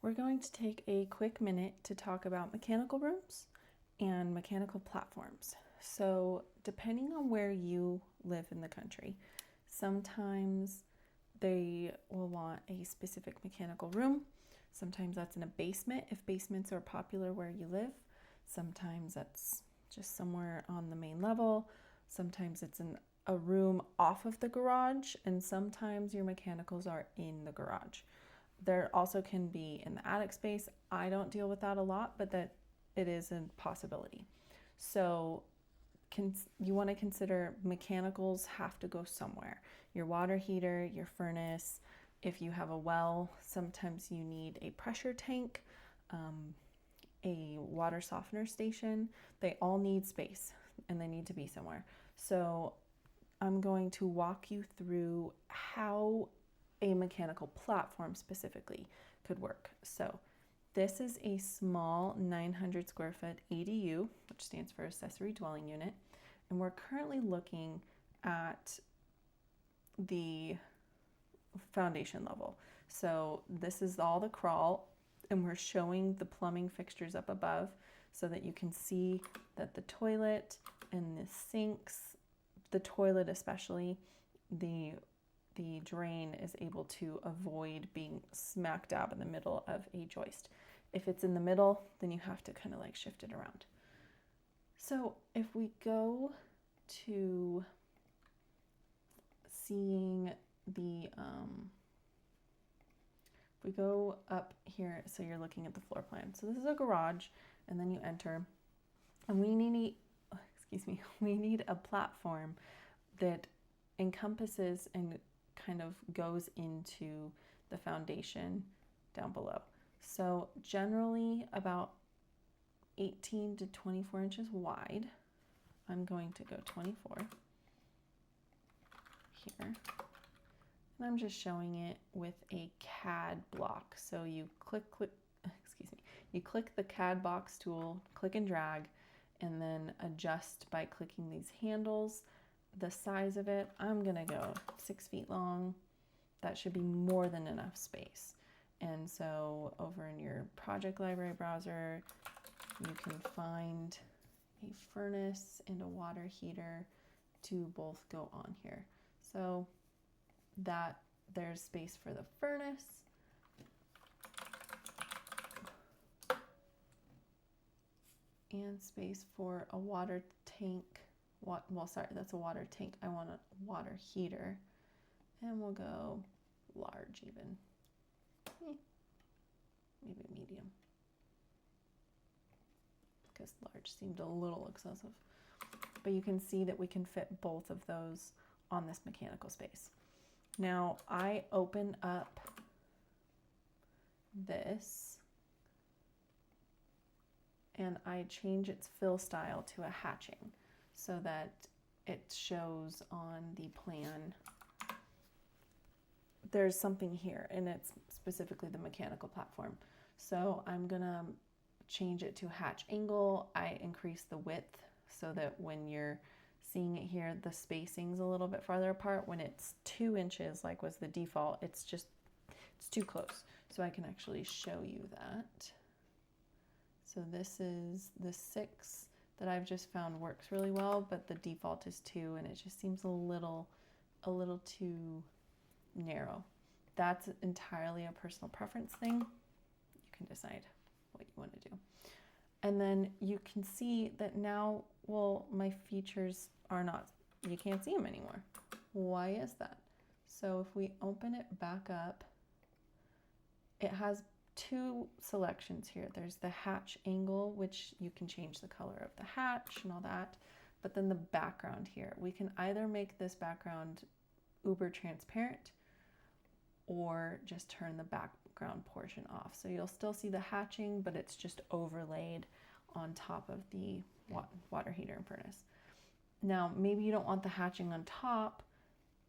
We're going to take a quick minute to talk about mechanical rooms and mechanical platforms. So, depending on where you live in the country, sometimes they will want a specific mechanical room. Sometimes that's in a basement if basements are popular where you live. Sometimes that's just somewhere on the main level. Sometimes it's in a room off of the garage, and sometimes your mechanicals are in the garage. There also can be in the attic space. I don't deal with that a lot, but that it is a possibility. So you want to consider mechanicals have to go somewhere. Your water heater, your furnace, if you have a well, sometimes you need a pressure tank, a water softener station. They all need space and they need to be somewhere. So I'm going to walk you through how a mechanical platform specifically could work. So this is a small 900 square foot ADU, which stands for accessory dwelling unit. And we're currently looking at the foundation level. So this is all the crawl, and we're showing the plumbing fixtures up above so that you can see that the toilet and the sinks, the toilet especially, the drain is able to avoid being smack dab in the middle of a joist. If it's in the middle, then you have to kind of like shift it around. So if we go to seeing the, if we go up here, so you're looking at the floor plan. So this is a garage, and then you enter, and we need a platform that encompasses and kind of goes into the foundation down below. So generally about 18 to 24 inches wide. I'm going to go 24 here. And I'm just showing it with a CAD block. So you click the CAD box tool, click and drag, and then adjust by clicking these handles. The size of it, I'm gonna go 6 feet long. That should be more than enough space. And so over in your project library browser, you can find a furnace and a water heater to both go on here. So that there's space for the furnace. And space for a water tank. That's a water tank. I want a water heater. And we'll go large even. Maybe medium. Because large seemed a little excessive. But you can see that we can fit both of those on this mechanical space. Now I open up this and I change its fill style to a hatching so that it shows on the plan there's something here, and it's specifically the mechanical platform. So I'm gonna change it to hatch angle. I increase the width so that when you're seeing it here, the spacing's a little bit farther apart. When it's 2 inches, like was the default, it's too close. So I can actually show you that. So this is the 6 that I've just found works really well, but the default is 2, and it just seems a little too narrow. That's entirely a personal preference thing. You can decide what you want to do. And then you can see that now, well, my features are not, you can't see them anymore. Why is that? So if we open it back up, it has 2 selections here. There's the hatch angle, which you can change the color of the hatch and all that. But then the background here, we can either make this background uber transparent or just turn the background portion off. So you'll still see the hatching, but it's just overlaid on top of the water heater and furnace. Now, maybe you don't want the hatching on top,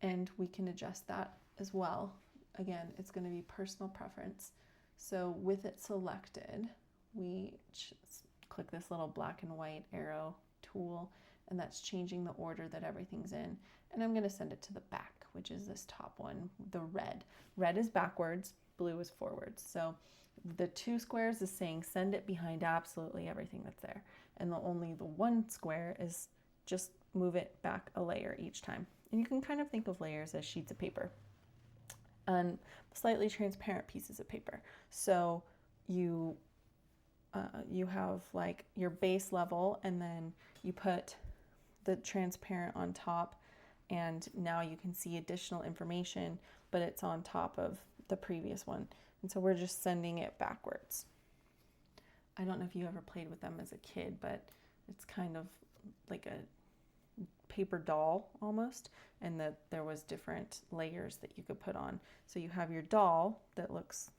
and we can adjust that as well. Again, it's going to be personal preference. So with it selected, we just click this little black and white arrow tool, and that's changing the order that everything's in. And I'm going to send it to the back, which is this top one, the red. Red is backwards, blue is forwards. So the 2 squares is saying send it behind absolutely everything that's there. And only the 1 square is just move it back a layer each time. And you can kind of think of layers as sheets of paper and slightly transparent pieces of paper. So you have like your base level, and then you put the transparent on top, and now you can see additional information, but it's on top of the previous one. And so we're just sending it backwards. I don't know if you ever played with them as a kid, but it's kind of like a paper doll almost, and that there was different layers that you could put on. So you have your doll that looks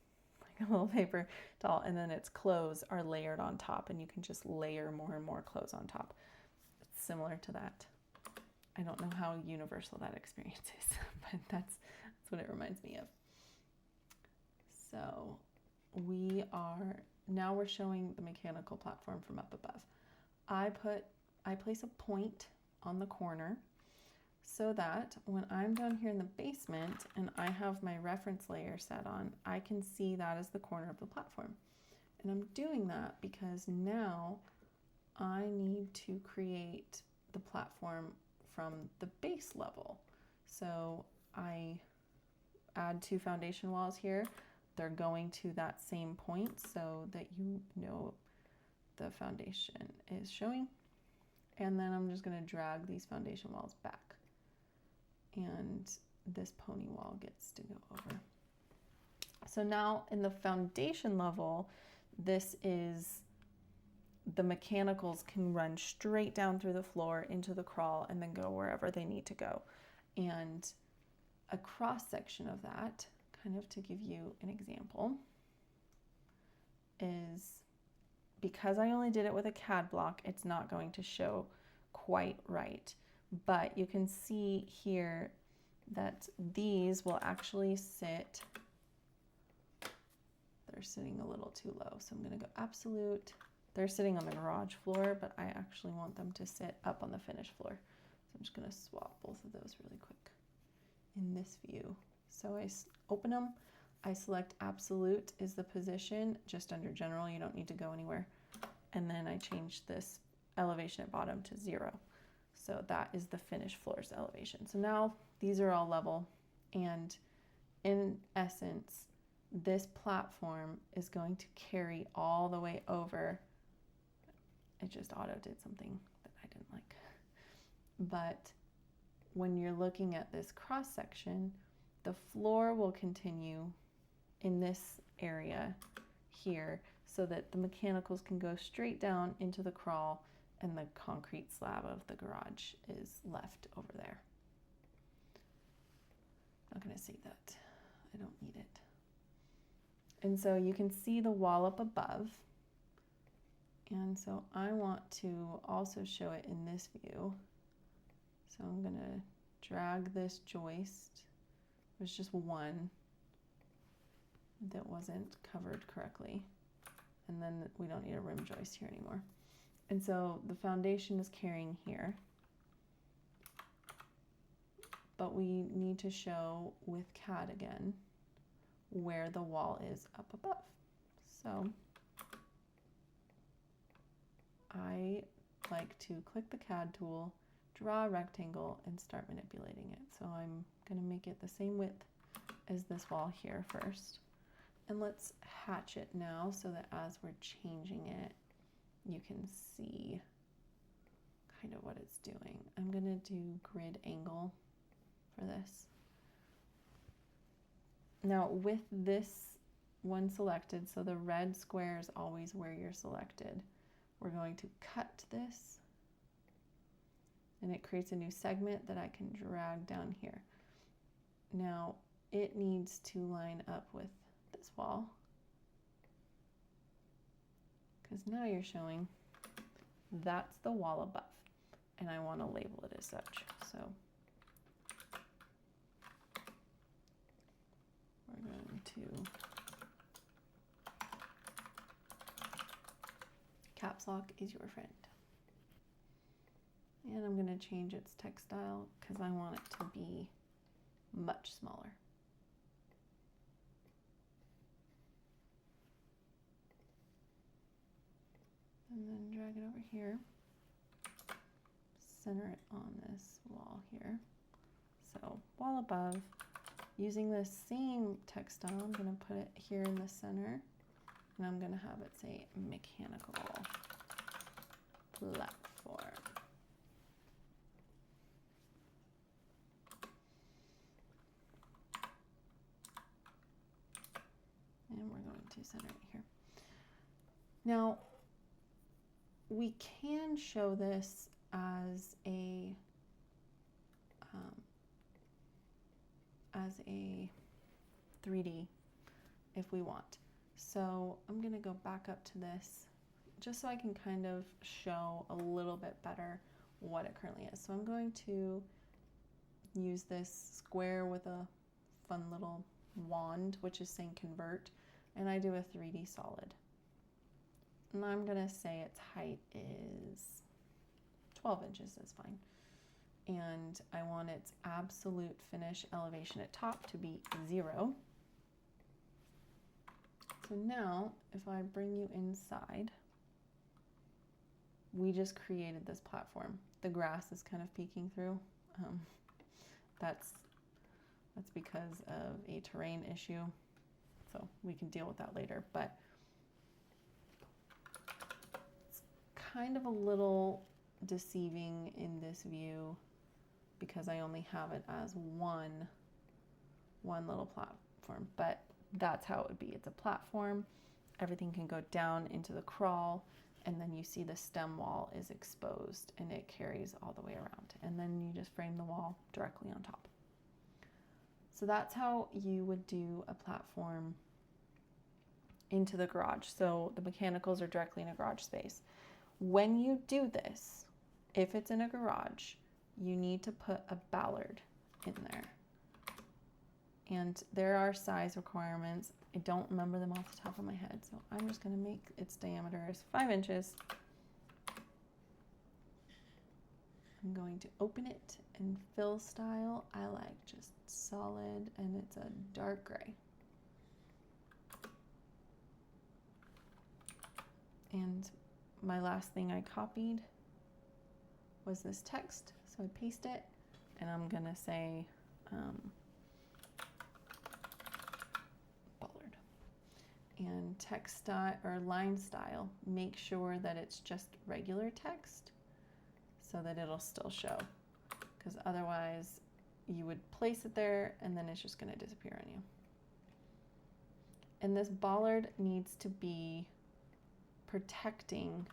like a little paper doll, and then its clothes are layered on top, and you can just layer more and more clothes on top. It's similar to that. I don't know how universal that experience is, but that's what it reminds me of. So now we're showing the mechanical platform from up above. I place a point on the corner so that when I'm down here in the basement and I have my reference layer set on, I can see that as the corner of the platform. And I'm doing that because now I need to create the platform from the base level. So I add 2 foundation walls here. They're going to that same point so that you know the foundation is showing. And then I'm just going to drag these foundation walls back. And this pony wall gets to go over. So now in the foundation level, this is the mechanicals can run straight down through the floor into the crawl and then go wherever they need to go. And a cross section of that, kind of to give you an example, is because I only did it with a CAD block, it's not going to show quite right. But you can see here that these will actually sit, they're sitting a little too low. So I'm going to go absolute. They're sitting on the garage floor, but I actually want them to sit up on the finished floor. So I'm just going to swap both of those really quick in this view. So I open them, I select absolute is the position just under general, you don't need to go anywhere. And then I change this elevation at bottom to 0. So that is the finished floor's elevation. So now these are all level, and in essence, this platform is going to carry all the way over. It just auto did something that I didn't like. But when you're looking at this cross section, the floor will continue in this area here so that the mechanicals can go straight down into the crawl, and the concrete slab of the garage is left over there. I'm not going to save that. I don't need it. And so you can see the wall up above. And so I want to also show it in this view. So I'm going to drag this joist. There's just one that wasn't covered correctly. And then we don't need a rim joist here anymore. And so the foundation is carrying here. But we need to show with CAD again where the wall is up above. So I like to click the CAD tool, draw a rectangle, and start manipulating it. So I'm going to make it the same width as this wall here first. And let's hatch it now so that as we're changing it, you can see kind of what it's doing. I'm going to do grid angle for this. Now with this one selected, so the red square is always where you're selected, we're going to cut this, and it creates a new segment that I can drag down here. Now it needs to line up with this wall, because now you're showing that's the wall above, and I want to label it as such. So we're going to caps lock is your friend. And I'm going to change its text style because I want it to be much smaller. drag it over here, center it on this wall here. So wall above, using the same textile, I'm going to put it here in the center, and I'm going to have it say mechanical platform. And we're going to center it here. Now, we can show this as a 3D if we want. So I'm going to go back up to this just so I can kind of show a little bit better what it currently is. So I'm going to use this square with a fun little wand, which is saying convert, and I do a 3D solid. And I'm going to say its height is 12 inches, that's fine. And I want its absolute finish elevation at top to be 0. So now, if I bring you inside, we just created this platform. The grass is kind of peeking through. That's because of a terrain issue, so we can deal with that later. But it's kind of a little deceiving in this view because I only have it as one little platform, but that's how it would be. It's a platform, everything can go down into the crawl, and then you see the stem wall is exposed and it carries all the way around, and then you just frame the wall directly on top. So that's how you would do a platform into the garage. So the mechanicals are directly in a garage space. When you do this, if it's in a garage, you need to put a ballard in there. And there are size requirements. I don't remember them off the top of my head, so I'm just going to make its diameter as 5 inches. I'm going to open it in fill style. I like just solid, and it's a dark gray. And my last thing I copied was this text, so I paste it, and I'm going to say bollard. And text style or line style, make sure that it's just regular text so that it'll still show, because otherwise you would place it there and then it's just going to disappear on you. And this bollard needs to be protecting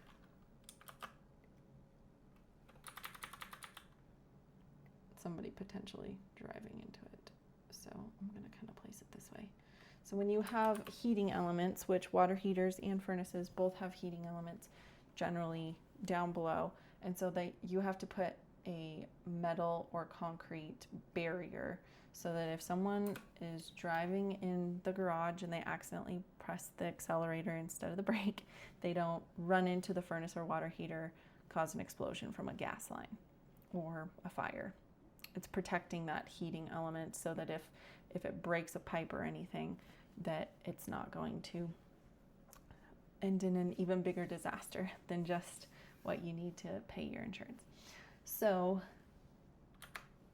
somebody potentially driving into it. So I'm going to kind of place it this way. So when you have heating elements, which water heaters and furnaces both have heating elements generally down below, and so you have to put a metal or concrete barrier so that if someone is driving in the garage and they accidentally press the accelerator instead of the brake, they don't run into the furnace or water heater, cause an explosion from a gas line or a fire. It's protecting that heating element so that if it breaks a pipe or anything, that it's not going to end in an even bigger disaster than just what you need to pay your insurance. So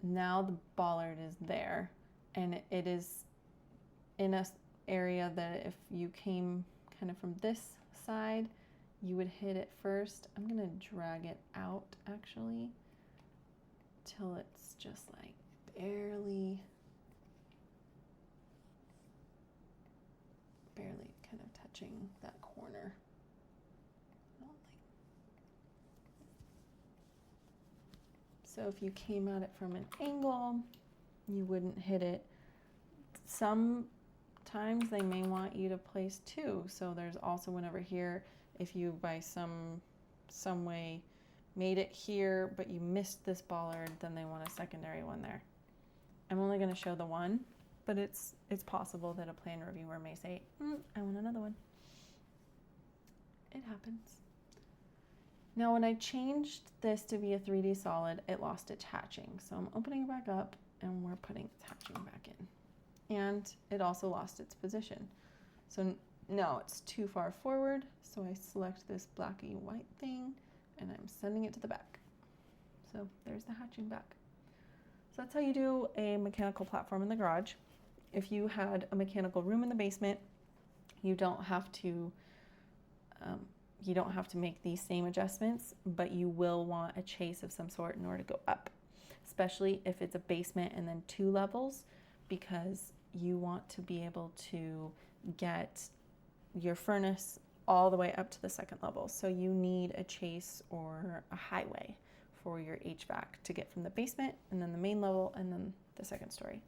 now the bollard is there, and it is in an area that if you came kind of from this side, you would hit it first. I'm going to drag it out actually till it's just like barely kind of touching that corner. So if you came at it from an angle, you wouldn't hit it. Sometimes they may want you to place 2. So there's also one over here. If you by some way made it here, but you missed this bollard, then they want a secondary one there. I'm only going to show the one, but it's possible that a plan reviewer may say, I want another one. It happens. Now, when I changed this to be a 3D solid, it lost its hatching. So I'm opening it back up, and we're putting its hatching back in. And it also lost its position. So now it's too far forward, so I select this blacky white thing and I'm sending it to the back. So there's the hatching back. So that's how you do a mechanical platform in the garage. If you had a mechanical room in the basement, you don't have to make these same adjustments, but you will want a chase of some sort in order to go up, especially if it's a basement and then 2 levels, because you want to be able to get your furnace all the way up to the 2nd level. So you need a chase or a highway for your HVAC to get from the basement and then the main level and then the 2nd story.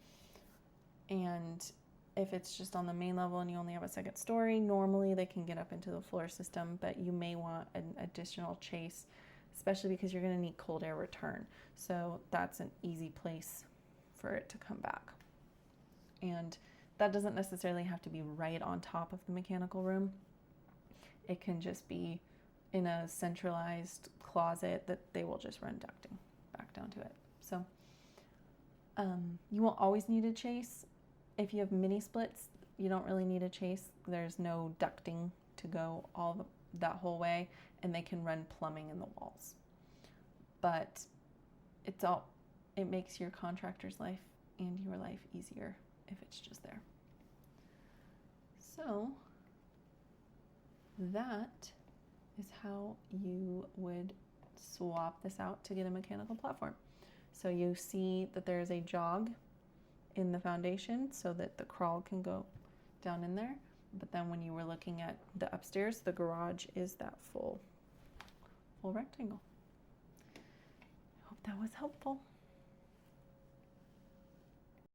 And if it's just on the main level and you only have a 2nd story, normally they can get up into the floor system, but you may want an additional chase, especially because you're going to need cold air return. So that's an easy place for it to come back. And that doesn't necessarily have to be right on top of the mechanical room. It can just be in a centralized closet that they will just run ducting back down to it. So you won't always need a chase. If you have mini splits, you don't really need a chase. There's no ducting to go that whole way, and they can run plumbing in the walls. But it makes your contractor's life and your life easier if it's just there. So that is how you would swap this out to get a mechanical platform. So you see that there's a jog in the foundation so that the crawl can go down in there. But then when you were looking at the upstairs, the garage is that full rectangle. I hope that was helpful.